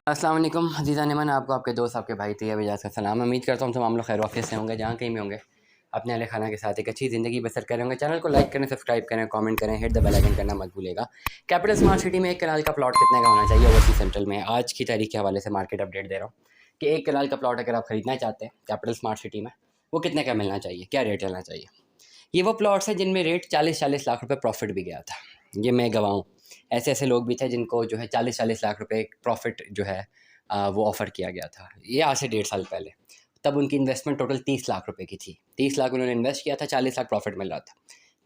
अस्सलाम वालेकुम अज़ीज़ा नेमन, आपको आपके दोस्त आपके भाई तैयब इजाज़ का सलाम। उम्मीद करता हूँ तमाम लोग खैर ऑफिस से होंगे, जहाँ कहीं भी होंगे अपने अहले खाना के साथ एक अच्छी ज़िंदगी बसर करें होंगे। चैनल को लाइक करें, सब्सक्राइब करें, कमेंट करें, हिट द बेल आइकन करना मत भूलिएगा। कैपिटल स्मार्ट सिटी में एक कनाल का प्लॉट कितने का होना चाहिए ओवरसीज सेंट्रल में? आज की तारीख के हवाले से मार्केट अपडेट दे रहा हूँ कि एक कनाल का प्लॉट अगर आप खरीदना चाहते हैं कैपिटल स्मार्ट सिटी में, वो कितने का मिलना चाहिए, क्या रेट चलना चाहिए। ये वो प्लॉट्स हैं जिनमें रेट 40-40 लाख रुपए प्रॉफिट भी गया था। ये मैं गवाह हूँ। ऐसे ऐसे लोग भी थे जिनको जो है 40-40 लाख रुपए प्रॉफिट जो है वो ऑफ़र किया गया था। ये आज से 1.5 साल पहले। तब उनकी इन्वेस्टमेंट टोटल 30 लाख रुपए की थी। 30 लाख उन्होंने इन्वेस्ट किया था, 40 लाख प्रॉफिट मिल रहा था।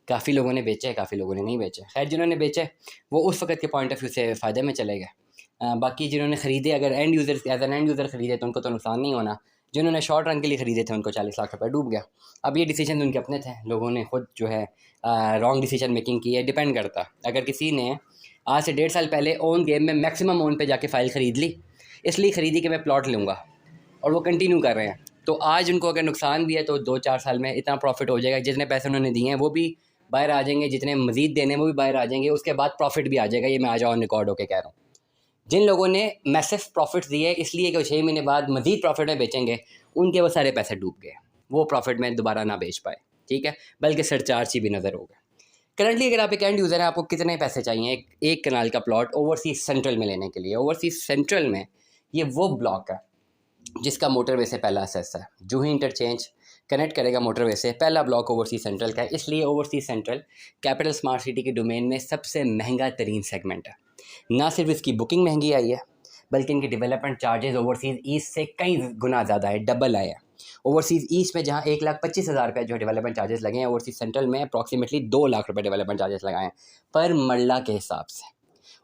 काफ़ी लोगों ने बेचे, काफ़ी लोगों ने नहीं बेचे। खैर जिन्होंने बेचे वो उस वक़्त के पॉइंट ऑफ व्यू से फ़ायदे में चले गए। बाकी जिन्होंने ख़रीदे, अगर end user as an end user ख़रीदे तो उनको तो नुकसान नहीं होना। जिन्होंने शॉर्ट रन के लिए ख़रीदे थे उनको 40 लाख रुपए डूब गया। अब ये डिसीजन उनके अपने थे, लोगों ने खुद जो है रॉन्ग डिसीजन मेकिंग की है। डिपेंड करता, अगर किसी ने आज से 1.5 साल पहले ओन गेम में मैक्सिमम ओन पे जाके फ़ाइल ख़रीद ली, इसलिए ख़रीदी कि मैं प्लॉट लूँगा, और वो कंटिन्यू कर रहे हैं, तो आज उनको अगर नुकसान भी है तो 2-4 साल में इतना प्रॉफिट हो जाएगा, जितने पैसे उन्होंने दिए हैं वो भी बाहर आ जाएंगे, जितने मज़ीद देने वो भी बाहर आ जाएंगे, उसके बाद प्रॉफिट भी आ जाएगा। ये मैं आज ऑन रिकॉर्ड होकर कह रहा हूँ। जिन लोगों ने मैसिव प्रॉफिट दिए इसलिए कि वो 6 महीने बाद मज़ीद प्रॉफिट में बेचेंगे, उनके वो सारे पैसे डूब गए, वो प्रॉफिट में दोबारा ना बेच पाए, ठीक है, बल्कि सरचार्ज ही भी नज़र हो गए। करंटली अगर आप एक एंड यूज़र हैं, आपको कितने पैसे चाहिए एक कनाल का प्लॉट ओवरसीज सेंट्रल में लेने के लिए? ओवरसीज सेंट्रल में ये वो ब्लॉक है जिसका मोटरवे से पहला असेस है। जो ही इंटरचेंज कनेक्ट करेगा मोटरवे से, पहला ब्लॉक ओवरसीज सेंट्रल का है। इसलिए overseas central capital smart city के डोमेन में सबसे महंगा तरीन सेगमेंट है। ना सिर्फ इसकी बुकिंग महंगी आई है, बल्कि इनके डेवलपमेंट चार्जेस ओवरसीज़ ईस्ट से कई गुना ज़्यादा है, डबल आए हैं। ओवरसीज़ ईस्ट में जहाँ 1,25,000 रुपये जो डेवलपमेंट चार्जेस लगे हैं, ओवरसीज़ सेंट्रल में अप्रॉक्सीमेटली 2 लाख रुपये डेवलपमेंट चार्जेस लगाए हैं पर मरला के हिसाब से।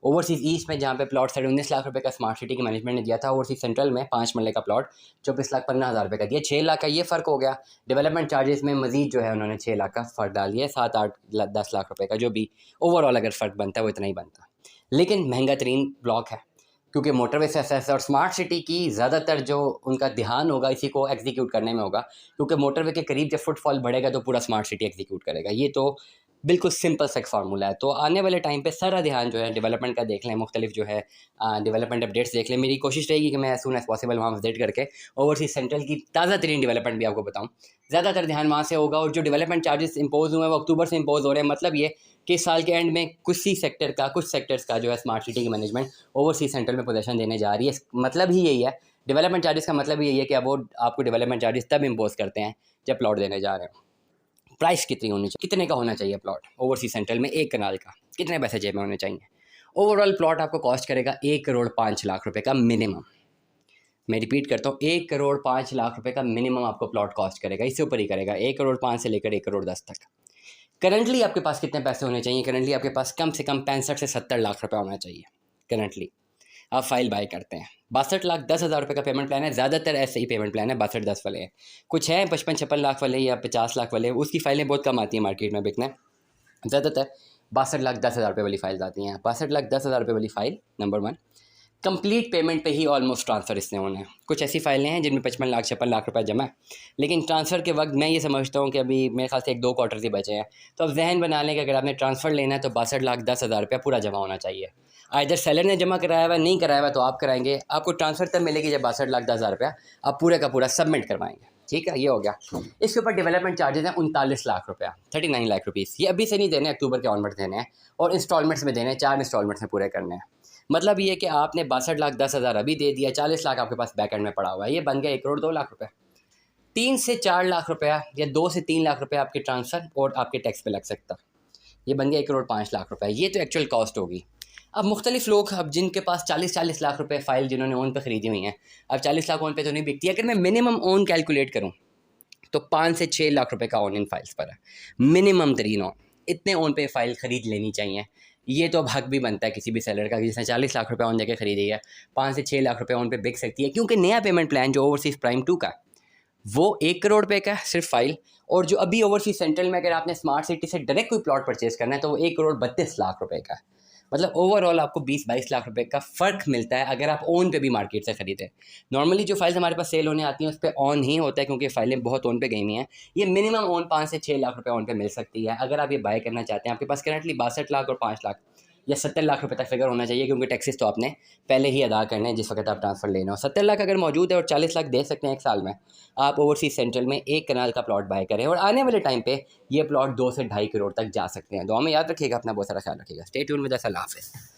ओवरसीज़ ईस्ट में जहाँ पे प्लॉट 19.5 लाख रुपये का स्मार्ट सिटी की मैनेजमेंट ने दिया था, ओवरसीज़ सेंट्रल में 5 मरले का प्लॉट 24,15,000 रुपये का दिया। 6 लाख का ये फ़र्क हो गया। डेवलपमेंट चार्जेस में मजीद जो है उन्होंने 6 लाख का फ़र्क डाल दिया, 7-8-10 लाख रुपये का जो भी ओवरऑल अगर फ़र्क बनता है वो इतना ही बनता। लेकिन महंगा तरीन ब्लॉक है क्योंकि मोटरवे से असेस है, और स्मार्ट सिटी की ज़्यादातर जो उनका ध्यान होगा इसी को एग्जीक्यूट करने में होगा, क्योंकि मोटरवे के करीब जब फुटफॉल बढ़ेगा तो पूरा स्मार्ट सिटी एग्जीक्यूट करेगा। ये तो बिल्कुल सिंपल सा एक फार्मूला है। तो आने वाले टाइम पे सारा ध्यान जो है डेवलपमेंट का देख लें, मुख्तलिफ जो है डेवलपमेंट अपडेट्स देख लें। मेरी कोशिश रहेगी कि मैं एज सून एज़ पॉसिबल वहाँ विजिट करके ओवरसीज सेंट्रल की ताज़ा तरीन डेवलपमेंट भी आपको बताऊँ। ज़्यादातर ध्यान वहाँ से होगा, और जो डेवलपमेंट चार्जेस इंपोज हुए हैं वो अक्टूबर से इंपोज हो रहे हैं। मतलब ये कि साल के एंड में कुछ सेक्टर्स का जो है स्मार्ट सिटी की मैनेजमेंट ओवरसीज सेंट्रल में पोजीशन देने जा रही है। मतलब ही यही है, डेवलपमेंट चार्जेस का मतलब यही है कि अब वो आपको डेवलपमेंट चार्जेस तब इंपोज करते हैं जब प्लॉट देने जा रहे हैं। प्राइस कितनी होनी चाहिए, कितने का होना चाहिए प्लॉट ओवरसीज सेंट्रल में एक कनाल का, कितने पैसे जेब में होने चाहिए? ओवरऑल प्लॉट आपको कॉस्ट करेगा 1,05,00,000 रुपये का मिनिमम। मैं रिपीट करता हूँ, 1,05,00,000 रुपये का मिनिमम आपको प्लॉट कॉस्ट करेगा, इससे ऊपर ही करेगा 1,05,00,000 से लेकर 1,10,00,000 तक। करंटली आपके पास कितने पैसे होने चाहिए? करंटली आपके पास कम से कम 65 से 70 लाख रुपए होना चाहिए। करंटली आप फाइल बाय करते हैं, 62,10,000 रुपये का पेमेंट प्लान है। ज़्यादातर ऐसे ही पेमेंट प्लान है, 62-10 वाले हैं। कुछ हैं 55-56 लाख वाले या 50 लाख वाले, उसकी फाइलें बहुत कम आती हैं मार्केट में बिकने। ज़्यादातर 62,10,000 रुपये वाली फाइल्स आती हैं। 62,10,000 रुपये वाली फ़ाइल नंबर 1 कंप्लीट पेमेंट पे ही ऑलमोस्ट ट्रांसफ़र इसने होना है। कुछ ऐसी फाइलें हैं जिनमें 55 लाख 56 लाख रुपए जमा है, लेकिन ट्रांसफ़र के वक्त मैं ये समझता हूँ कि अभी मेरे ख्याल से 1-2 क्वार्टर ही बचे हैं। तो अब जहन बना लें कि अगर आपने ट्रांसफ़र लेना है तो 62,10,000 रुपया पूरा जमा होना चाहिए। आइदर सेलर ने जमा कराया हुआ, नहीं कराया हुआ तो आप कराएंगे। आपको ट्रांसफ़र तब मिलेगी जब 62,10,000 रुपया आप पूरे का पूरा सबमिट करवाएंगे। ठीक है, ये हो गया। इसके ऊपर डेवलपमेंट चार्जेस हैं 39 लाख रुपया, 39 लाख रुपीज़। ये अभी से नहीं देने, अक्टूबर के ऑनवर्ड देने हैं, और इंस्टॉलमेंट्स में देने हैं, 4 इंस्टॉलमेंट्स में पूरे करने हैं। मतलब ये कि आपने 62,10,000 अभी दे दिया, 40 लाख आपके पास बैक एंड में पड़ा हुआ है, ये बन गया 1,02,00,000 रुपये। 3 से 4 लाख रुपया या 2 से 3 लाख रुपये आपके ट्रांसफ़र और आपके टैक्स पे लग सकता, ये बन गया 1,05,00,000 रुपये। ये तो एक्चुअल कॉस्ट होगी। अब मुख्तलिफ लोग, अब जिनके पास 40-40 लाख रुपये फ़ाइल जिन्होंने ओन पे ख़रीदी हुई हैं, अब 40 लाख ओन पे तो नहीं बिकती। अगर मैं मिनिमम ओन कैलकुलेट करूँ तो 5 से 6 लाख रुपए का ओन इन फाइल्स पर है, मिनिमम तरीन ओन। इतने ओन पे फ़ाइल ख़रीद लेनी चाहिए। ये तो अब हक भी बनता है किसी भी सेलर का, जिसने 40 लाख रुपए ओन देके ख़रीदी है, 5 से 6 लाख रुपए ओन पे बिक सकती है। क्योंकि नया पेमेंट प्लान जो ओवरसीज़ प्राइम 2 का, वो 1 करोड़ रुपये का सिर्फ फ़ाइल, और जो अभी ओवरसीज़ सेंट्रल में अगर आपने स्मार्ट सिटी से डायरेक्ट कोई प्लॉट परचेज़ करना है तो वो 1,32,00,000 रुपये का है। मतलब ओवरऑल आपको 20-22 लाख रुपए का फ़र्क मिलता है अगर आप ओन पे भी मार्केट से ख़रीदें। नॉर्मली जो फाइल्स हमारे पास सेल होने आती हैं उस पे ऑन ही होता है, क्योंकि फ़ाइलें बहुत ओन पे गई हुई हैं। ये मिनिमम ओन 5 से 6 लाख रुपए ओन पे मिल सकती है। अगर आप ये बाय करना चाहते हैं, आपके पास करंटली 62 लाख और 5 लाख या 70 लाख रुपए तक फिगर होना चाहिए, क्योंकि टैक्सेस तो आपने पहले ही अदा करने हैं जिस वक्त आप ट्रांसफ़र लेना हो। 70 लाख अगर मौजूद है और 40 लाख दे सकते हैं एक साल में, आप ओवरसीज सेंट्रल में 1 कनाल का प्लॉट बाय करें और आने वाले टाइम पे ये प्लॉट 2 से 2.5 करोड़ तक जा सकते हैं। दुआ में याद रखिएगा, अपना बहुत सारा ख्याल रखिएगा। Stay tune with us. अल्लाह हाफ़िज़।